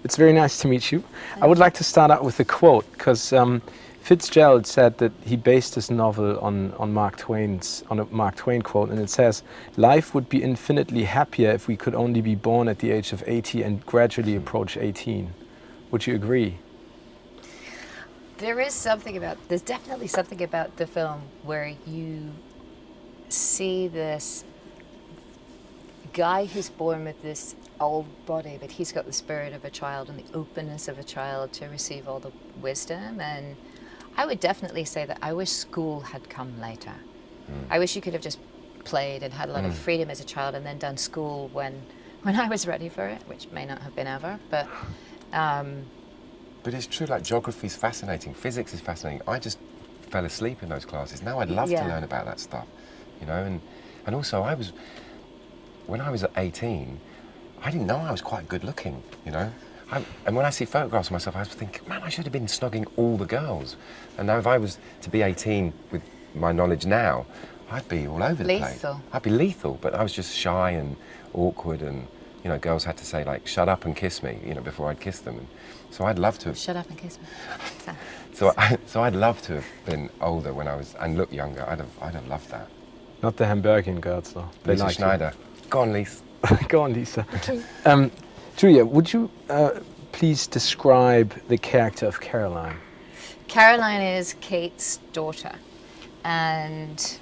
It's very nice to meet you. I would like to start out with a quote, because Fitzgerald said that he based his novel on a Mark Twain quote, and it says, "Life would be infinitely happier if we could only be born at the age of 80 and gradually approach 18. Would you agree? There's definitely something about the film where you see this guy who's born with this old body, but he's got the spirit of a child and the openness of a child to receive all the wisdom. And I would definitely say that I wish school had come later. I wish you could have just played and had a lot of freedom as a child and then done school when I was ready for it, which may not have been ever, but it's true, like geography's fascinating, physics is fascinating. I just fell asleep in those classes. Now I'd love to learn about that stuff, you know, and also when I was 18, I didn't know I was quite good looking, you know. And when I see photographs of myself, I was thinking, man, I should have been snogging all the girls. And now if I was to be 18 with my knowledge now, I'd be all over the place. I'd be lethal, but I was just shy and awkward, and, you know, girls had to say, like, shut up and kiss me, you know, before I'd kiss them. And so I'd love to have... Shut up and kiss me. So I'd love to have been older and look younger. I'd have loved that. Not the Hamburgian girls, though. Lisa Schneider. Go on, Lisa. Go on, Lisa. Julia, would you please describe the character of Caroline? Caroline is Kate's daughter, and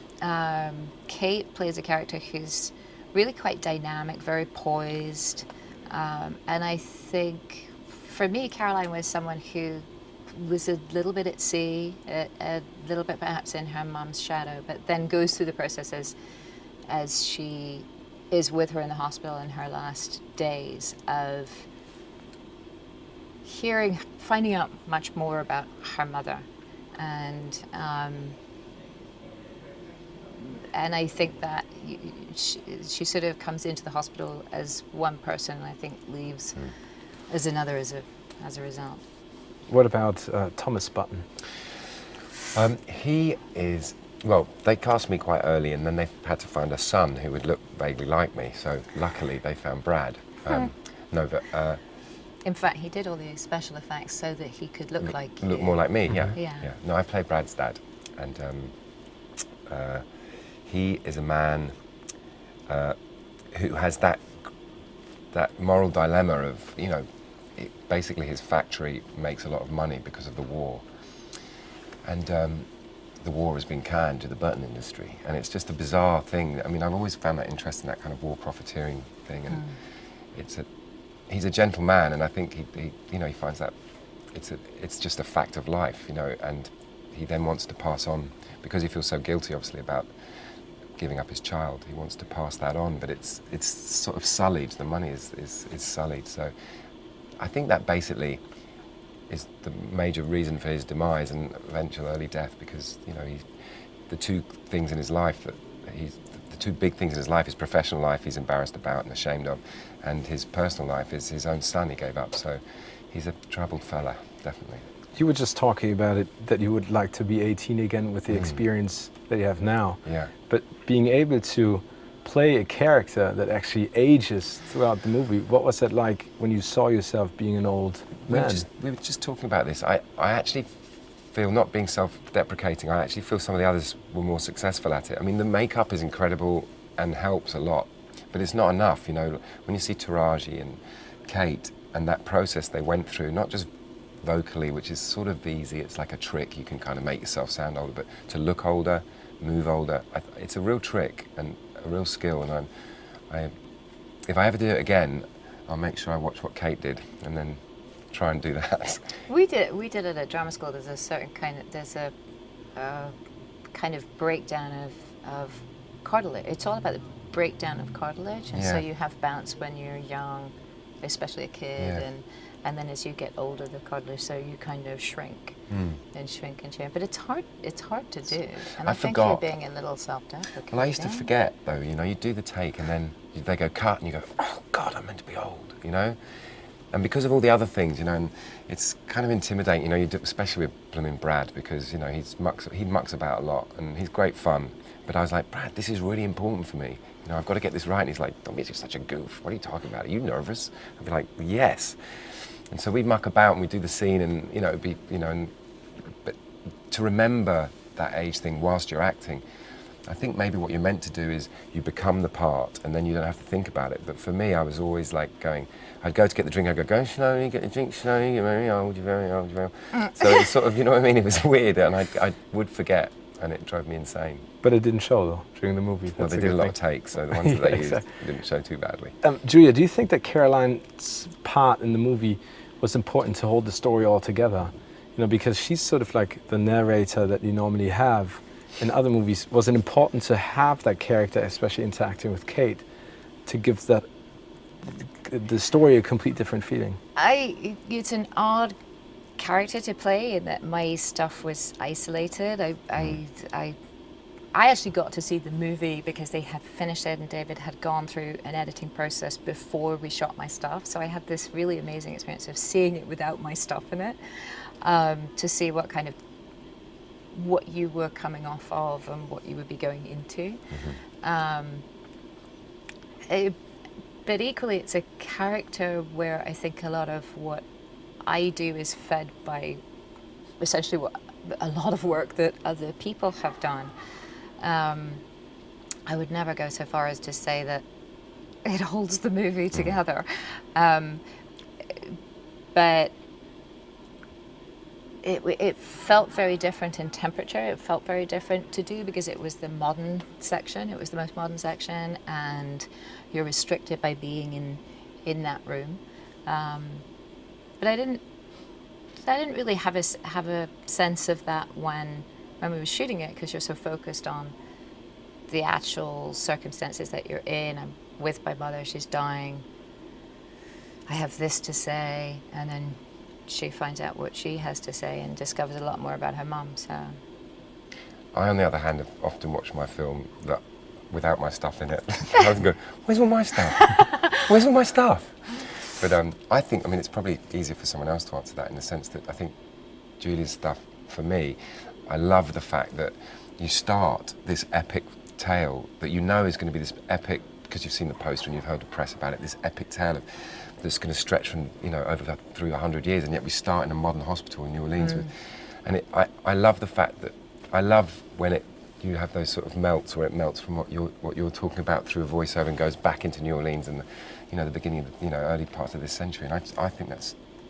Kate plays a character who's really quite dynamic, very poised, and I think for me Caroline was someone who was a little bit at sea, a little bit perhaps in her mum's shadow, but then goes through the processes as she is with her in the hospital in her last days of finding out much more about her mother, and I think that she sort of comes into the hospital as one person, and I think leaves as another as a result. What about Thomas Button? He is... Well, they cast me quite early, and then they had to find a son who would look vaguely like me. So luckily, they found Brad. In fact, he did all the special effects so that he could look like you. Look more like me. Yeah. No, I played Brad's dad, and he is a man who has that moral dilemma of, you know, basically his factory makes a lot of money because of the war, and the war has been canned to the button industry, and it's just a bizarre thing. I mean, I've always found that interesting, that kind of war profiteering thing, and he's a gentle man, and I think he finds that it's just a fact of life, you know, and he then wants to pass on, because he feels so guilty, obviously, about giving up his child. He wants to pass that on, but it's sort of sullied. The money is sullied, so I think that basically is the major reason for his demise and eventual early death, because, you know, the two big things in his life, his professional life he's embarrassed about and ashamed of, and his personal life is his own son he gave up. So he's a troubled fella, definitely. You were just talking about it, that you would like to be 18 again with the experience that you have now. Yeah. But being able to play a character that actually ages throughout the movie, what was that like when you saw yourself being an old man? We were just talking about this. I actually feel, not being self-deprecating, I actually feel some of the others were more successful at it. I mean, the makeup is incredible and helps a lot, but it's not enough, you know. When you see Taraji and Kate and that process they went through, not just vocally, which is sort of easy, it's like a trick, you can kind of make yourself sound older, but to look older, move older, it's a real trick and a real skill, and if I ever do it again, I'll make sure I watch what Kate did and then try and do that. We did it at drama school. There's a kind of breakdown of cartilage. It's all about the breakdown of cartilage, and so you have bounce when you're young, especially a kid, and then as you get older, the cartilage, so you kind of shrink and shrink and change. But it's hard to do, and I think you're being a little self-deprecating. Well, I used to forget, though, you know, you do the take and then they go cut and you go, oh God, I'm meant to be old, you know? And because of all the other things, you know, and it's kind of intimidating, you know, especially with blooming Brad, because, you know, he mucks about a lot and he's great fun. But I was like, Brad, this is really important for me. You know, I've got to get this right. And he's like, don't be such a goof. What are you talking about? Are you nervous? I'd be like, yes. And so we'd muck about and we'd do the scene, and you know, it'd be, you know, but to remember that age thing whilst you're acting, I think maybe what you're meant to do is you become the part and then you don't have to think about it. But for me, I was always like going, I'd go to get the drink, I'd go slowly, get the drink slowly, you're very old, you're very old, you're very old. So it's sort of, you know what I mean? It was weird, and I would forget, and it drove me insane. But it didn't show though during the movie. Well, they did a lot of takes, so the ones that they used didn't show too badly. Julia, do you think that Caroline's part in the movie was important to hold the story all together? You know, because she's sort of like the narrator that you normally have in other movies. Was it important to have that character, especially interacting with Kate, to give that the story a complete different feeling? It's an odd character to play in that my stuff was isolated. I actually got to see the movie because they had finished it and David had gone through an editing process before we shot my stuff. So I had this really amazing experience of seeing it without my stuff in it, to see what you were coming off of and what you would be going into. But equally, it's a character where I think a lot of what I do is fed by essentially a lot of work that other people have done. I would never go so far as to say that it holds the movie together. But it felt very different in temperature. It felt very different to do because it was the modern section. It was the most modern section, and you're restricted by being in that room. But I didn't really have a sense of that when we were shooting it, because you're so focused on the actual circumstances that you're in. I'm with my mother, she's dying. I have this to say, and then she finds out what she has to say and discovers a lot more about her mum. So I, on the other hand, have often watched my film that without my stuff in it. I often go, where's all my stuff? Where's all my stuff? But I think, it's probably easier for someone else to answer that, in the sense that I think Julia's stuff, for me, I love the fact that you start this epic tale that you know is going to be this epic, because you've seen the poster and you've heard the press about it, this epic tale that's going to stretch from, through 100 years, and yet we start in a modern hospital in New Orleans. I love the fact that, I love when you have those sort of melts, where it melts from what you're talking about through a voiceover and goes back into New Orleans and the beginning of early parts of this century. And I think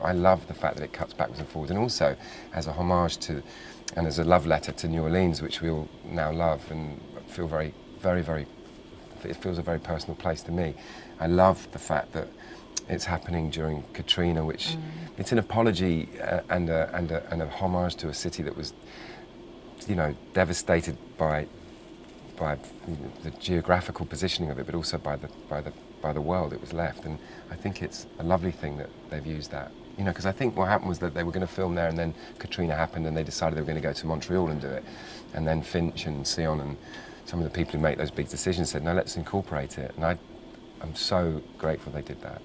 I love the fact that it cuts backwards and forwards, and also as a homage to, and as a love letter to New Orleans, which we all now love and feel very, very, very, it feels a very personal place to me. I love the fact that it's happening during Katrina, which it's an apology and a homage to a city that was, devastated by the geographical positioning of it, but also by the world it was left. And I think it's a lovely thing that they've used that. Because I think what happened was that they were going to film there, and then Katrina happened, and they decided they were going to go to Montreal and do it. And then Finch and Sion and some of the people who make those big decisions said, no, let's incorporate it. And I'm so grateful they did that.